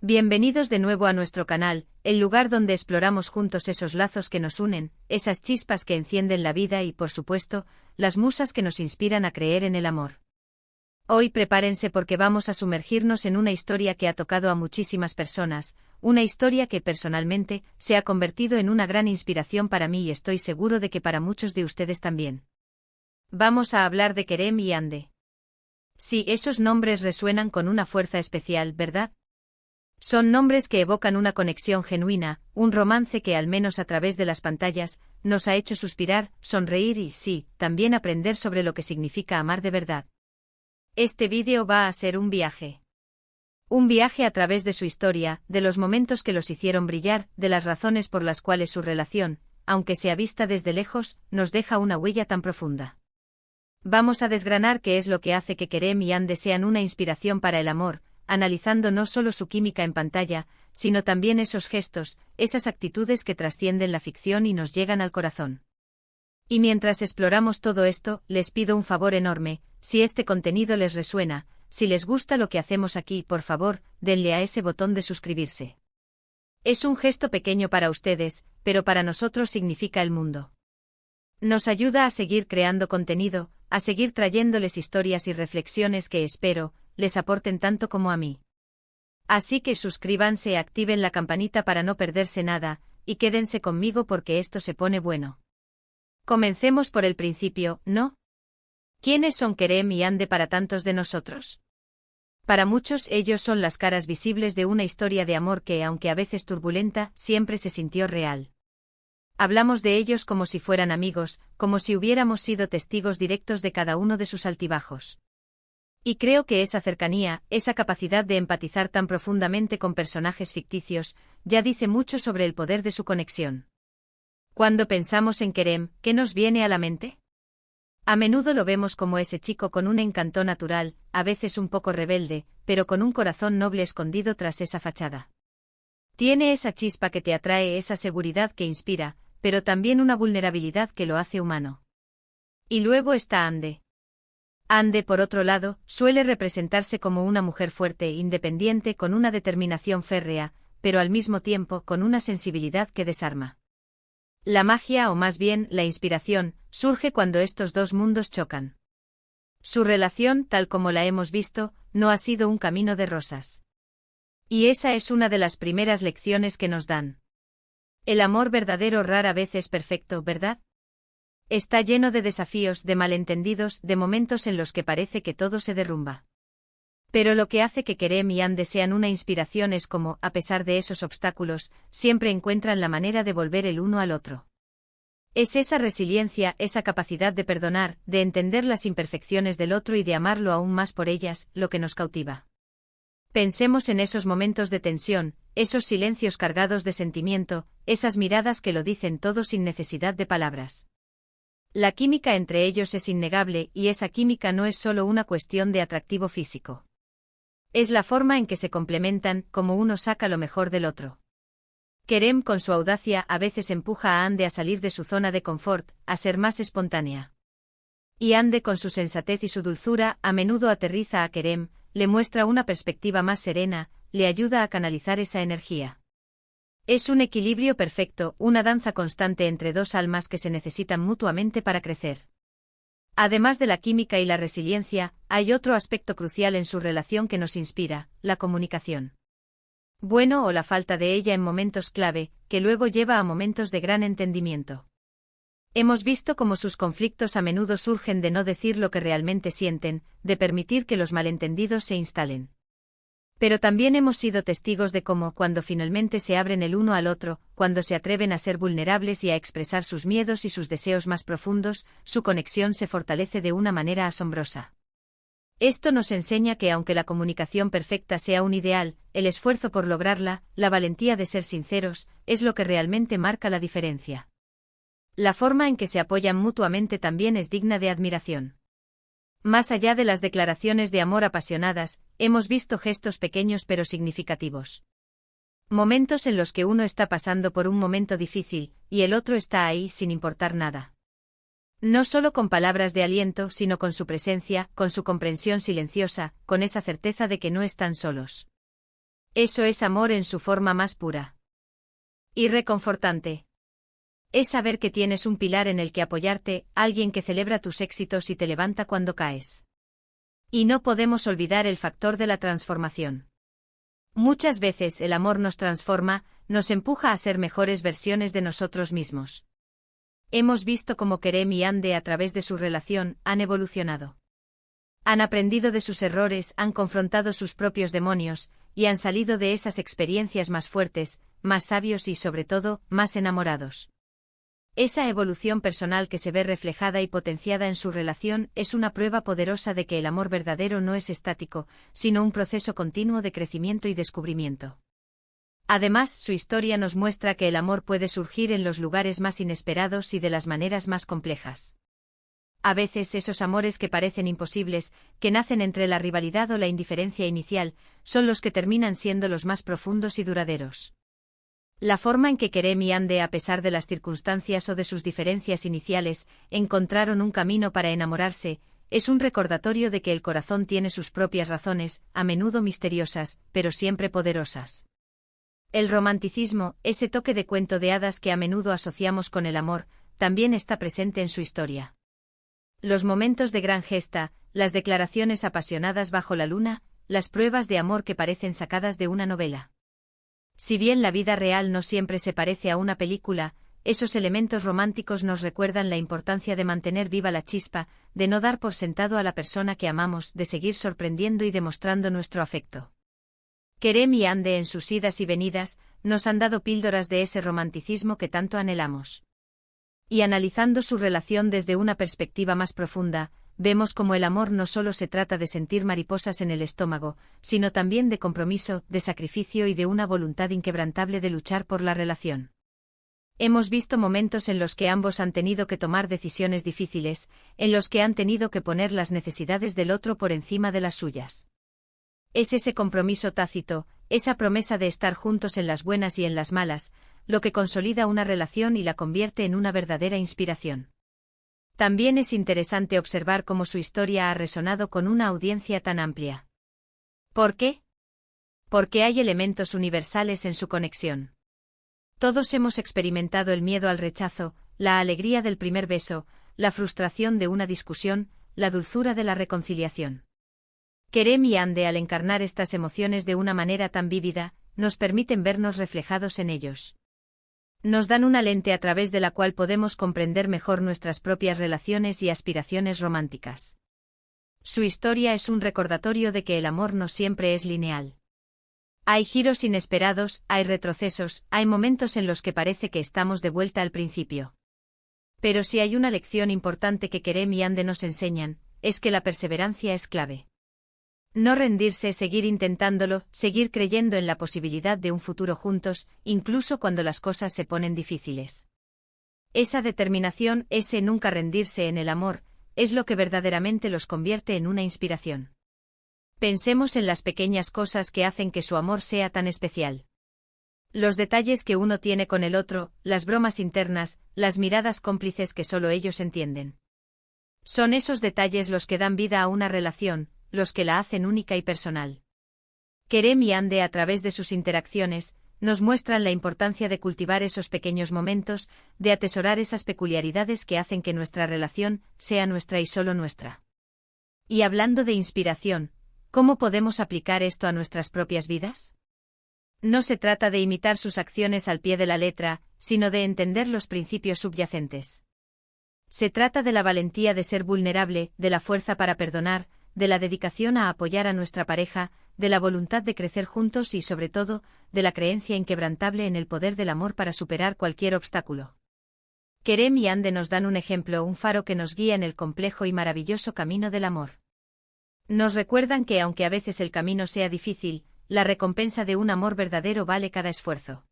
Bienvenidos de nuevo a nuestro canal, el lugar donde exploramos juntos esos lazos que nos unen, esas chispas que encienden la vida y, por supuesto, las musas que nos inspiran a creer en el amor. Hoy prepárense porque vamos a sumergirnos en una historia que ha tocado a muchísimas personas, una historia que personalmente se ha convertido en una gran inspiración para mí y estoy seguro de que para muchos de ustedes también. Vamos a hablar de Kerem y Hande. Sí, esos nombres resuenan con una fuerza especial, ¿verdad? Son nombres que evocan una conexión genuina, un romance que al menos a través de las pantallas, nos ha hecho suspirar, sonreír y, sí, también aprender sobre lo que significa amar de verdad. Este vídeo va a ser un viaje. Un viaje a través de su historia, de los momentos que los hicieron brillar, de las razones por las cuales su relación, aunque sea vista desde lejos, nos deja una huella tan profunda. Vamos a desgranar qué es lo que hace que Kerem y Hande sean una inspiración para el amor, analizando no solo su química en pantalla, sino también esos gestos, esas actitudes que trascienden la ficción y nos llegan al corazón. Y mientras exploramos todo esto, les pido un favor enorme, si este contenido les resuena, si les gusta lo que hacemos aquí, por favor, denle a ese botón de suscribirse. Es un gesto pequeño para ustedes, pero para nosotros significa el mundo. Nos ayuda a seguir creando contenido, a seguir trayéndoles historias y reflexiones que espero, les aporten tanto como a mí. Así que suscríbanse y activen la campanita para no perderse nada, y quédense conmigo porque esto se pone bueno. Comencemos por el principio, ¿no? ¿Quiénes son Kerem y Hande para tantos de nosotros? Para muchos ellos son las caras visibles de una historia de amor que, aunque a veces turbulenta, siempre se sintió real. Hablamos de ellos como si fueran amigos, como si hubiéramos sido testigos directos de cada uno de sus altibajos. Y creo que esa cercanía, esa capacidad de empatizar tan profundamente con personajes ficticios, ya dice mucho sobre el poder de su conexión. Cuando pensamos en Kerem, ¿qué nos viene a la mente? A menudo lo vemos como ese chico con un encanto natural, a veces un poco rebelde, pero con un corazón noble escondido tras esa fachada. Tiene esa chispa que te atrae, esa seguridad que inspira, pero también una vulnerabilidad que lo hace humano. Y luego está Hande. Hande, por otro lado, suele representarse como una mujer fuerte e independiente con una determinación férrea, pero al mismo tiempo con una sensibilidad que desarma. La magia, o más bien, la inspiración, surge cuando estos dos mundos chocan. Su relación, tal como la hemos visto, no ha sido un camino de rosas. Y esa es una de las primeras lecciones que nos dan. El amor verdadero rara vez es perfecto, ¿verdad? Está lleno de desafíos, de malentendidos, de momentos en los que parece que todo se derrumba. Pero lo que hace que Kerem y Hande sean una inspiración es como, a pesar de esos obstáculos, siempre encuentran la manera de volver el uno al otro. Es esa resiliencia, esa capacidad de perdonar, de entender las imperfecciones del otro y de amarlo aún más por ellas, lo que nos cautiva. Pensemos en esos momentos de tensión, esos silencios cargados de sentimiento, esas miradas que lo dicen todo sin necesidad de palabras. La química entre ellos es innegable y esa química no es solo una cuestión de atractivo físico. Es la forma en que se complementan, como uno saca lo mejor del otro. Kerem con su audacia a veces empuja a Hande a salir de su zona de confort, a ser más espontánea. Y Hande con su sensatez y su dulzura a menudo aterriza a Kerem, le muestra una perspectiva más serena, le ayuda a canalizar esa energía. Es un equilibrio perfecto, una danza constante entre dos almas que se necesitan mutuamente para crecer. Además de la química y la resiliencia, hay otro aspecto crucial en su relación que nos inspira, la comunicación. Bueno, o la falta de ella en momentos clave, que luego lleva a momentos de gran entendimiento. Hemos visto cómo sus conflictos a menudo surgen de no decir lo que realmente sienten, de permitir que los malentendidos se instalen. Pero también hemos sido testigos de cómo, cuando finalmente se abren el uno al otro, cuando se atreven a ser vulnerables y a expresar sus miedos y sus deseos más profundos, su conexión se fortalece de una manera asombrosa. Esto nos enseña que aunque la comunicación perfecta sea un ideal, el esfuerzo por lograrla, la valentía de ser sinceros, es lo que realmente marca la diferencia. La forma en que se apoyan mutuamente también es digna de admiración. Más allá de las declaraciones de amor apasionadas, hemos visto gestos pequeños pero significativos. Momentos en los que uno está pasando por un momento difícil, y el otro está ahí sin importar nada. No solo con palabras de aliento, sino con su presencia, con su comprensión silenciosa, con esa certeza de que no están solos. Eso es amor en su forma más pura. Y reconfortante. Es saber que tienes un pilar en el que apoyarte, alguien que celebra tus éxitos y te levanta cuando caes. Y no podemos olvidar el factor de la transformación. Muchas veces el amor nos transforma, nos empuja a ser mejores versiones de nosotros mismos. Hemos visto cómo Kerem y Ande a través de su relación han evolucionado. Han aprendido de sus errores, han confrontado sus propios demonios, y han salido de esas experiencias más fuertes, más sabios y sobre todo, más enamorados. Esa evolución personal que se ve reflejada y potenciada en su relación es una prueba poderosa de que el amor verdadero no es estático, sino un proceso continuo de crecimiento y descubrimiento. Además, su historia nos muestra que el amor puede surgir en los lugares más inesperados y de las maneras más complejas. A veces esos amores que parecen imposibles, que nacen entre la rivalidad o la indiferencia inicial, son los que terminan siendo los más profundos y duraderos. La forma en que Kerem y Ande, a pesar de las circunstancias o de sus diferencias iniciales, encontraron un camino para enamorarse, es un recordatorio de que el corazón tiene sus propias razones, a menudo misteriosas, pero siempre poderosas. El romanticismo, ese toque de cuento de hadas que a menudo asociamos con el amor, también está presente en su historia. Los momentos de gran gesta, las declaraciones apasionadas bajo la luna, las pruebas de amor que parecen sacadas de una novela. Si bien la vida real no siempre se parece a una película, esos elementos románticos nos recuerdan la importancia de mantener viva la chispa, de no dar por sentado a la persona que amamos, de seguir sorprendiendo y demostrando nuestro afecto. Kerem y Ande en sus idas y venidas, nos han dado píldoras de ese romanticismo que tanto anhelamos. Y analizando su relación desde una perspectiva más profunda, vemos cómo el amor no solo se trata de sentir mariposas en el estómago, sino también de compromiso, de sacrificio y de una voluntad inquebrantable de luchar por la relación. Hemos visto momentos en los que ambos han tenido que tomar decisiones difíciles, en los que han tenido que poner las necesidades del otro por encima de las suyas. Es ese compromiso tácito, esa promesa de estar juntos en las buenas y en las malas, lo que consolida una relación y la convierte en una verdadera inspiración. También es interesante observar cómo su historia ha resonado con una audiencia tan amplia. ¿Por qué? Porque hay elementos universales en su conexión. Todos hemos experimentado el miedo al rechazo, la alegría del primer beso, la frustración de una discusión, la dulzura de la reconciliación. Kerem y Ande, al encarnar estas emociones de una manera tan vívida, nos permiten vernos reflejados en ellos. Nos dan una lente a través de la cual podemos comprender mejor nuestras propias relaciones y aspiraciones románticas. Su historia es un recordatorio de que el amor no siempre es lineal. Hay giros inesperados, hay retrocesos, hay momentos en los que parece que estamos de vuelta al principio. Pero si hay una lección importante que Kerem y Ande nos enseñan, es que la perseverancia es clave. No rendirse, seguir intentándolo, seguir creyendo en la posibilidad de un futuro juntos, incluso cuando las cosas se ponen difíciles. Esa determinación, ese nunca rendirse en el amor, es lo que verdaderamente los convierte en una inspiración. Pensemos en las pequeñas cosas que hacen que su amor sea tan especial. Los detalles que uno tiene con el otro, las bromas internas, las miradas cómplices que solo ellos entienden. Son esos detalles los que dan vida a una relación, los que la hacen única y personal. Kerem y Ande, a través de sus interacciones, nos muestran la importancia de cultivar esos pequeños momentos, de atesorar esas peculiaridades que hacen que nuestra relación sea nuestra y solo nuestra. Y hablando de inspiración, ¿cómo podemos aplicar esto a nuestras propias vidas? No se trata de imitar sus acciones al pie de la letra, sino de entender los principios subyacentes. Se trata de la valentía de ser vulnerable, de la fuerza para perdonar, de la dedicación a apoyar a nuestra pareja, de la voluntad de crecer juntos y sobre todo, de la creencia inquebrantable en el poder del amor para superar cualquier obstáculo. Kerem y Ande nos dan un ejemplo, un faro que nos guía en el complejo y maravilloso camino del amor. Nos recuerdan que aunque a veces el camino sea difícil, la recompensa de un amor verdadero vale cada esfuerzo.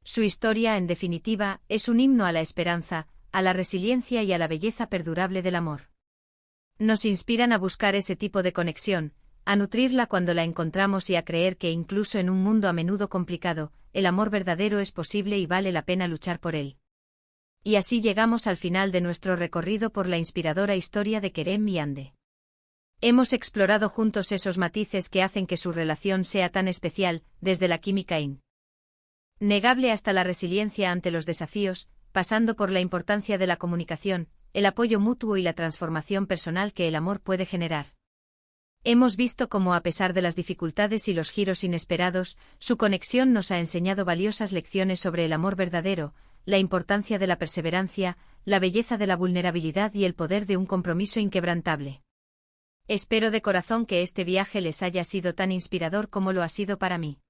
Su historia, en definitiva, es un himno a la esperanza, a la resiliencia y a la belleza perdurable del amor. Nos inspiran a buscar ese tipo de conexión, a nutrirla cuando la encontramos y a creer que incluso en un mundo a menudo complicado, el amor verdadero es posible y vale la pena luchar por él. Y así llegamos al final de nuestro recorrido por la inspiradora historia de Kerem y Ande. Hemos explorado juntos esos matices que hacen que su relación sea tan especial, desde la química innegable hasta la resiliencia ante los desafíos, pasando por la importancia de la comunicación, el apoyo mutuo y la transformación personal que el amor puede generar. Hemos visto cómo, a pesar de las dificultades y los giros inesperados, su conexión nos ha enseñado valiosas lecciones sobre el amor verdadero, la importancia de la perseverancia, la belleza de la vulnerabilidad y el poder de un compromiso inquebrantable. Espero de corazón que este viaje les haya sido tan inspirador como lo ha sido para mí.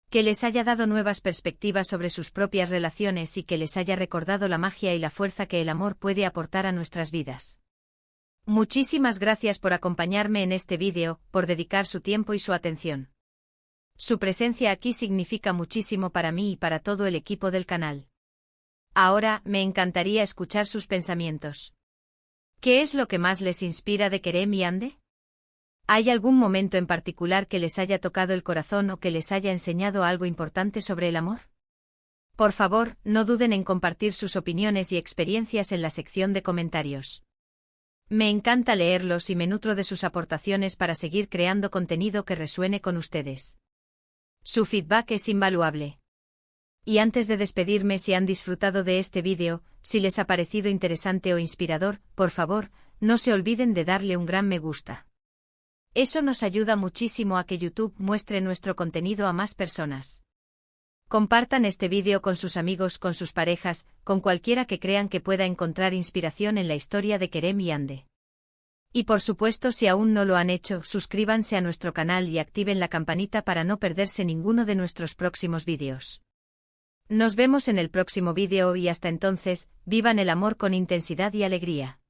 Que les haya dado nuevas perspectivas sobre sus propias relaciones y que les haya recordado la magia y la fuerza que el amor puede aportar a nuestras vidas. Muchísimas gracias por acompañarme en este vídeo, por dedicar su tiempo y su atención. Su presencia aquí significa muchísimo para mí y para todo el equipo del canal. Ahora, me encantaría escuchar sus pensamientos. ¿Qué es lo que más les inspira de Kerem y Ande? ¿Hay algún momento en particular que les haya tocado el corazón o que les haya enseñado algo importante sobre el amor? Por favor, no duden en compartir sus opiniones y experiencias en la sección de comentarios. Me encanta leerlos y me nutro de sus aportaciones para seguir creando contenido que resuene con ustedes. Su feedback es invaluable. Y antes de despedirme, si han disfrutado de este vídeo, si les ha parecido interesante o inspirador, por favor, no se olviden de darle un gran me gusta. Eso nos ayuda muchísimo a que YouTube muestre nuestro contenido a más personas. Compartan este vídeo con sus amigos, con sus parejas, con cualquiera que crean que pueda encontrar inspiración en la historia de Kerem y Ande. Y por supuesto, si aún no lo han hecho, suscríbanse a nuestro canal y activen la campanita para no perderse ninguno de nuestros próximos vídeos. Nos vemos en el próximo vídeo y hasta entonces, vivan el amor con intensidad y alegría.